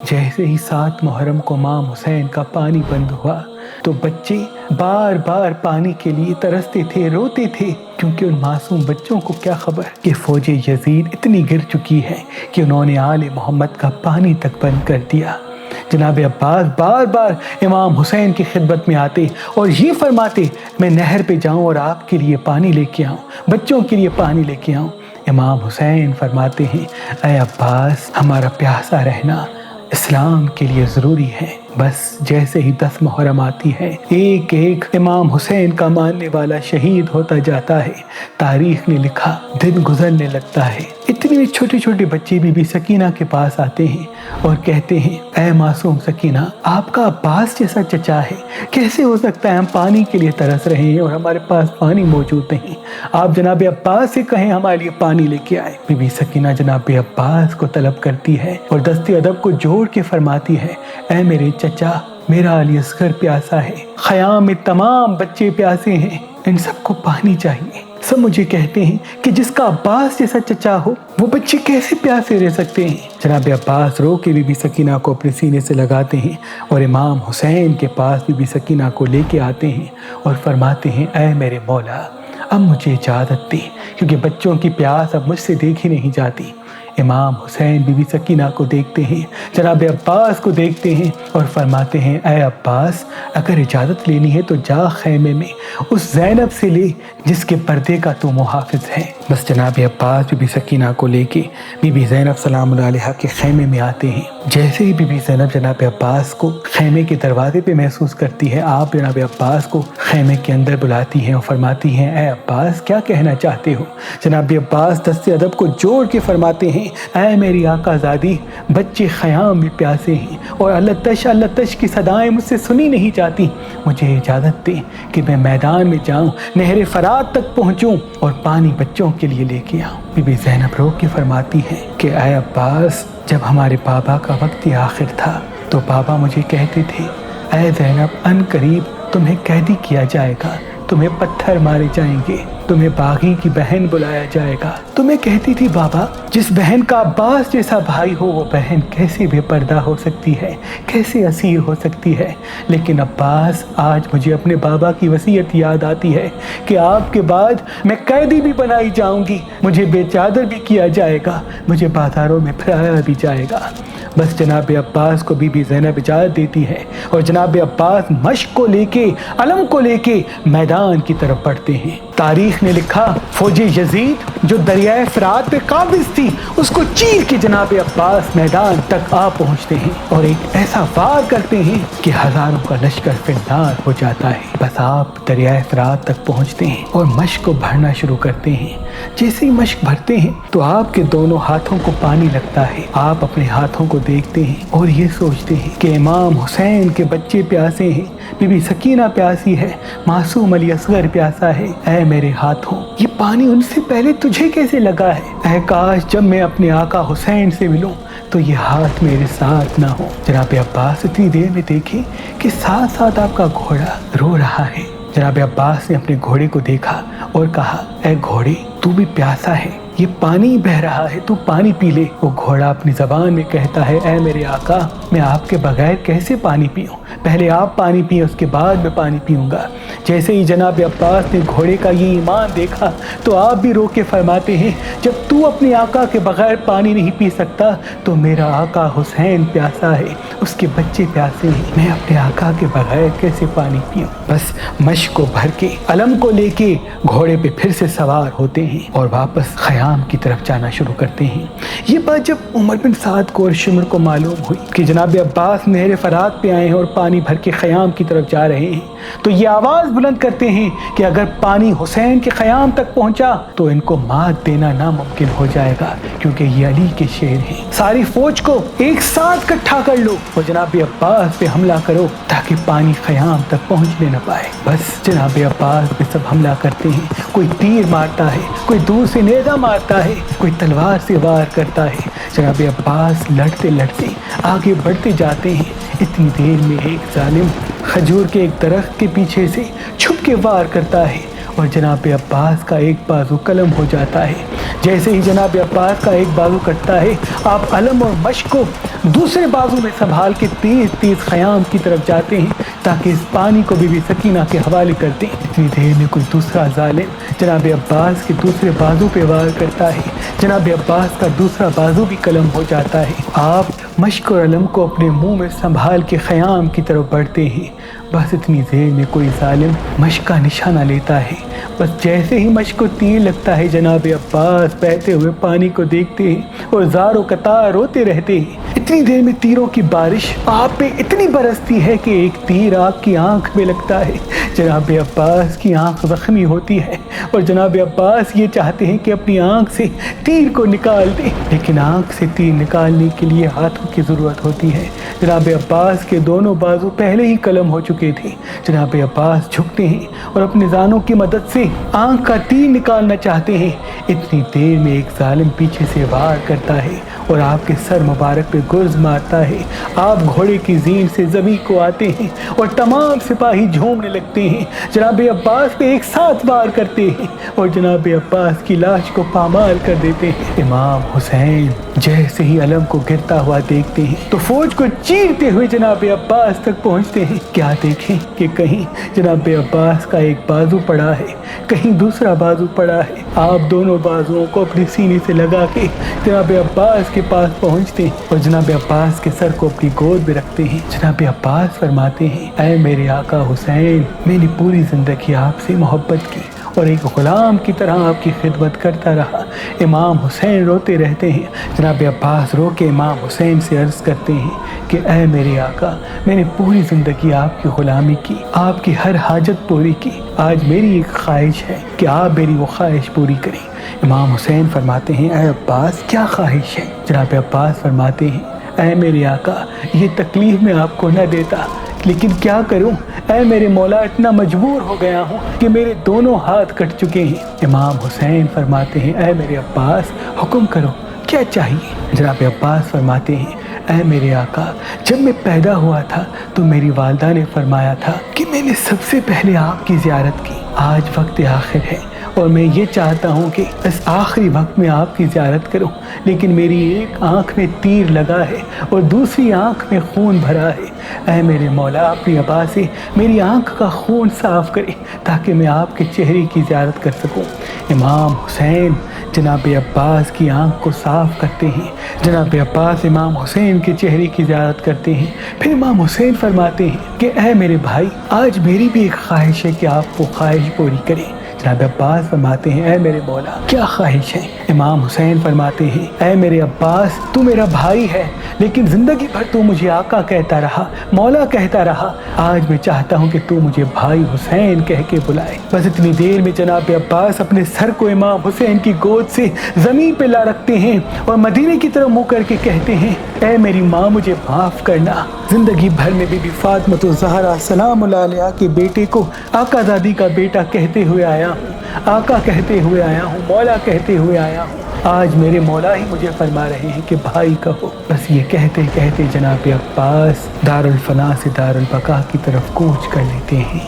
जैसे ही 7 मुहर्रम को इमाम हुसैन का पानी बंद हुआ तो बच्चे बार बार पानी के लिए तरसते थे, रोते थे, क्योंकि उन मासूम बच्चों को क्या खबर कि फौज यजीद इतनी गिर चुकी है कि उन्होंने आले मोहम्मद का पानी तक बंद कर दिया। जनाब अब्बास बार बार इमाम हुसैन की खिदमत में आते और ये फरमाते, मैं नहर पे जाऊं और आपके लिए पानी लेके आऊं, बच्चों के लिए पानी लेके आऊं। इमाम हुसैन फरमाते हैं, ऐ अब्बास, हमारा प्यासा रहना इस्लाम के लिए ज़रूरी है। बस जैसे ही 10 मुहर्रम आती है, एक एक इमाम हुसैन का मानने वाला शहीद होता जाता है। तारीख ने लिखा, दिन गुजरने लगता है। इतने छोटे छोटे बच्चे बीबी सकीना के पास आते हैं और कहते हैं, ऐ मासूम सकीना, आपका अब्बास जैसा चचा है, कैसे हो सकता है हम पानी के लिए तरस रहे हैं और हमारे पास पानी मौजूद नहीं। आप जनाब अब्बास से कहें हमारे लिए पानी लेके आए। बीबी सकीना जनाब अब्बास को तलब करती है और दस्ते अदब को जोड़ के फरमाती है, ऐ मेरे चचा, मेरा अली असगर प्यासा है, ख़याम में तमाम बच्चे प्यासे हैं, इन सबको पानी चाहिए। सब मुझे कहते हैं कि जिसका अब्बास जैसा चचा हो वो बच्चे कैसे प्यासे रह सकते हैं। जनाब अब्बास रो के बीबी सकीना को अपने सीने से लगाते हैं और इमाम हुसैन के पास बीबी सकीना को लेके आते हैं और फरमाते हैं, ऐ मेरे मौला, अब मुझे इजाज़त दे, क्योंकि बच्चों की प्यास अब मुझसे देखी नहीं जाती। इमाम हुसैन बीबी सकीना को देखते हैं, जनाब अब्बास को देखते हैं और फरमाते हैं, ऐ अब्बास, अगर इजाज़त लेनी है तो जा खैमे में उस ज़ैनब से ले जिसके पर्दे का तू मुहाफ़िज़ है। बस जनाब अब्बास बीबी सकीना को लेके बीबी ज़ैनब सलामुल्लाह अलैहा के खैमे में आते हैं। जैसे ही बीबी ज़ैनब जनाब अब्बास को खैमे के दरवाजे पे महसूस करती है, आप जनाब अब्बास को खैमे के अंदर बुलाती हैं और फरमाती हैं, ऐ अब्बास, क्या कहना चाहते हो। जनाब अब्बास दस्ते अदब को जोड़ के फरमाते हैं, ऐ मेरी आकाज़ादी, बच्चे ख़याम में प्यासे हैं और अल्लाह तश की सदाएं मुझसे सुनी नहीं जाती। मुझे इजाज़त दे कि मैं मैदान में जाऊं, नहर फरात तक पहुंचूं और पानी बच्चों के लिए लेके आऊं। बीबी ज़ैनब रो के फरमाती हैं कि ऐ अब्बास, जब हमारे बाबा का वक्त आखिर था तो बाबा मुझे कहते थे, ऐ ज़ैनब, अन करीब तुम्हें कैदी किया जाएगा, तुम्हें पत्थर मारे जाएंगे, तुम्हें बागी की बहन बुलाया जाएगा। तो मैं कहती थी, बाबा, जिस बहन का अब्बास जैसा भाई हो वो बहन कैसे बेपर्दा हो सकती है, कैसे असीर हो सकती है। लेकिन अब्बास, आज मुझे अपने बाबा की वसीयत याद आती है कि आपके बाद मैं कैदी भी बनाई जाऊंगी, मुझे बेचादर भी किया जाएगा, मुझे बाजारों में फिराया भी जाएगा। बस जनाब अब्बास को बीबी ज़ैनब इजाज़त देती है और जनाब अब्बास मश्क को लेके, अलम को लेके मैदान की तरफ बढ़ते हैं। तारीख ने लिखा, फौज यजीद जो दरियाए फ़रात पे काबिज़ थी, उसको चीर के जनाब अब्बास मैदान तक आ पहुंचते हैं और एक ऐसा वार करते हैं कि हज़ारों का लश्कर फिरनार हो जाता है। बस आप दरियाए फ़रात तक पहुंचते हैं और मश्क को भरना शुरू करते हैं। जैसे ही मश्क भरते हैं तो आपके दोनों हाथों को पानी लगता है। आप अपने हाथों को देखते हैं और ये सोचते हैं कि इमाम हुसैन के बच्चे प्यासे हैं, बीबी सकीना प्यासी है, मासूम अली असगर प्यासा है। ऐ मेरे हाथों, ये पानी उनसे पहले तुझे कैसे लगा है। ऐ काश जब मैं अपने आका हुसैन से मिलूं तो ये हाथ मेरे साथ ना हो। जनाब अब्बास इतनी देर में देखे कि साथ साथ आपका घोड़ा रो रहा है। जनाब अब्बास ने अपने घोड़े को देखा और कहा, ऐ घोड़े, तू भी प्यासा है, ये पानी बह रहा है, तू पानी पी ले। वो घोड़ा अपनी ज़बान में कहता है, ऐ मेरे आका, मैं आपके बगैर कैसे पानी पीऊँ, पहले आप पानी पिए, उसके बाद मैं पानी पीऊँगा। जैसे ही जनाब अब्बास ने घोड़े का ये ईमान देखा तो आप भी रो के फरमाते हैं, जब तू अपने आका के बगैर पानी नहीं पी सकता तो मेरा आका हुसैन प्यासा है, उसके बच्चे प्यासे हैं, मैं अपने आका के बगैर कैसे पानी पीऊँ। बस मश्क को भर के, अलम को लेके घोड़े पे फिर से सवार होते हैं और वापस ख़याम की तरफ जाना शुरू करते हैं। ये बात जब उमर बिन साद को और शिमर को मालूम हुई कि जनाब अब्बास नहर फरात पे आए हैं और पानी भर के ख़याम की तरफ जा रहे हैं, तो ये आवाज़ बुलंद करते हैं कि अगर पानी हुसैन के ख़याम तक पहुंचा तो इनको मात देना नामुमकिन हो जाएगा, क्योंकि ये अली के शेर हैं। सारी फौज को एक साथ इकट्ठा कर लो और जनाब अब्बास पे हमला करो ताकि पानी ख़याम तक पहुंचने न पाए। बस जनाब अब्बास पे सब हमला करते हैं। कोई तीर मारता है, कोई दूर से नेज़ा मारता है, कोई तलवार से वार करता है। जनाब अब्बास लड़ते लड़ते आगे बढ़ते जाते हैं। इतनी देर में एक जालिम खजूर के एक दरख्त के पीछे से छुप के वार करता है और जनाब अब्बास का एक बाजू कलम हो जाता है। जैसे ही जनाब अब्बास का एक बाजू कटता है, आप अलम और मश्क को दूसरे बाजू में संभाल के तेज तेज ख़याम की तरफ जाते हैं ताकि इस पानी को बीबी सकीना के हवाले कर दें। इतनी देर में कोई दूसरा जालिम जनाब अब्बास के दूसरे बाजू पे वार करता है। जनाब अब्बास का दूसरा बाजू भी कलम हो जाता है। आप मश्क और अलम को अपने मुंह में संभाल के ख़याम की तरफ बढ़ते हैं। बस इतनी देर में कोई जालिम मश्क का निशाना लेता है। बस जैसे ही मश्क को तीर लगता है, जनाब अब्बास बहते हुए पानी को देखते हैं और ज़ारो कतार रोते रहते हैं। इतनी देर में तीरों की बारिश आप पे इतनी बरसती है कि एक तीर आपकी आंख में लगता है। जनाब अब्बास की आंख ज़ख्मी होती है और जनाब अब्बास ये चाहते हैं कि अपनी आंख से तीर को निकाल दें, लेकिन आंख से तीर निकालने के लिए हाथों की ज़रूरत होती है। जनाब अब्बास के दोनों बाजू पहले ही कलम हो चुके थे। जनाब अब्बास झुकते हैं और अपने जानों की मदद से आंख का तीर निकालना चाहते हैं। इतनी देर में एक जालिम पीछे से वार करता है और आपके सर मुबारक पे गुर्ज मारता है। आप घोड़े की ज़ीन से ज़मीन को आते हैं और तमाम सिपाही झूमने लगते हैं। जनाब अब्बास पे एक साथ वार करते हैं और जनाब अब्बास की लाश को पामाल कर देते हैं। इमाम हुसैन जैसे ही अलम को गिरता हुआ देखते हैं तो फौज को चीरते हुए जनाब अब्बास तक पहुंचते हैं। क्या देखें कि कहीं जनाब अब्बास का एक बाजू पड़ा है, कहीं दूसरा बाजू पड़ा है। आप दोनों बाजुओं को अपने सीने से लगा के जनाब अब्बास के पास पहुंचते हैं और जनाब अब्बास के सर को अपनी गोद में रखते हैं। जनाब अब्बास फरमाते हैं, ऐ मेरे आका हुसैन, मैंने पूरी ज़िंदगी आपसे मोहब्बत की और एक ग़ुलाम की तरह आपकी खिदमत करता रहा। इमाम हुसैन रोते रहते हैं। जनाब अब्बास रो के इमाम हुसैन से अर्ज़ करते हैं कि ऐ मेरे आका, मैंने पूरी ज़िंदगी आपकी ग़ुलामी की, आपकी हर हाजत पूरी की। आज मेरी एक ख्वाहिश है कि आप मेरी वो ख्वाहिश पूरी करें। इमाम हुसैन फरमाते हैं, ऐ अब्बास, क्या ख्वाहिश है? जनाब अब्बास फरमाते हैं, ऐ मेरे आका, ये तकलीफ़ मैं आपको न देता, लेकिन क्या करूं, ऐ मेरे मौला, इतना मजबूर हो गया हूं कि मेरे दोनों हाथ कट चुके हैं। इमाम हुसैन फरमाते हैं, ऐ मेरे अब्बास, हुक्म करो, क्या चाहिए? जनाब अब्बास फरमाते हैं, ऐ मेरे आका, जब मैं पैदा हुआ था तो मेरी वालदा ने फरमाया था कि मैंने सबसे पहले आपकी ज़ियारत की। आज वक्त आखिर है और मैं ये चाहता हूँ कि इस आखिरी वक्त में आपकी ज़ियारत करूँ, लेकिन मेरी एक आँख में तीर लगा है और दूसरी आँख में खून भरा है। ऐ मेरे मौला, अपनी अबा से मेरी आँख का खून साफ़ करें ताकि मैं आपके चेहरे की ज़ियारत कर सकूँ। इमाम हुसैन जनाब अब्बास की आँख को साफ़ करते हैं। जनाब अब्बास इमाम हुसैन के चेहरे की ज़ियारत करते हैं। फिर इमाम हुसैन फरमाते हैं कि ऐ मेरे भाई, आज मेरी भी एक ख्वाहिश है कि आप वो ख्वाहिश पूरी करें। जनाब अब्बास फरमाते हैं, ऐ मेरे मौला, क्या ख्वाहिश है? इमाम हुसैन फरमाते हैं, ऐ मेरे अब्बास, तू मेरा भाई है, लेकिन ज़िंदगी भर तू मुझे आका कहता रहा, मौला कहता रहा। आज मैं चाहता हूँ कि तू मुझे भाई हुसैन कह के बुलाए। बस इतनी देर में जनाब अब्बास अपने सर को इमाम हुसैन की गोद से ज़मीन पे ला रखते हैं और मदीने की तरफ मुँह करके कहते हैं, ऐ मेरी माँ, मुझे माफ़ करना। ज़िंदगी भर में बीबी फातिमा ज़हरा सलाम अलैहा के बेटे को आका दादी का बेटा कहते हुए आया हूँ, आका कहते हुए आया हूँ, मौला कहते हुए आया हूँ। आज मेरे मौला ही मुझे फरमा रहे हैं कि भाई कहो। बस ये कहते कहते जनाब अब्बास दारुल फना से दारुल बका की तरफ कूच कर लेते हैं।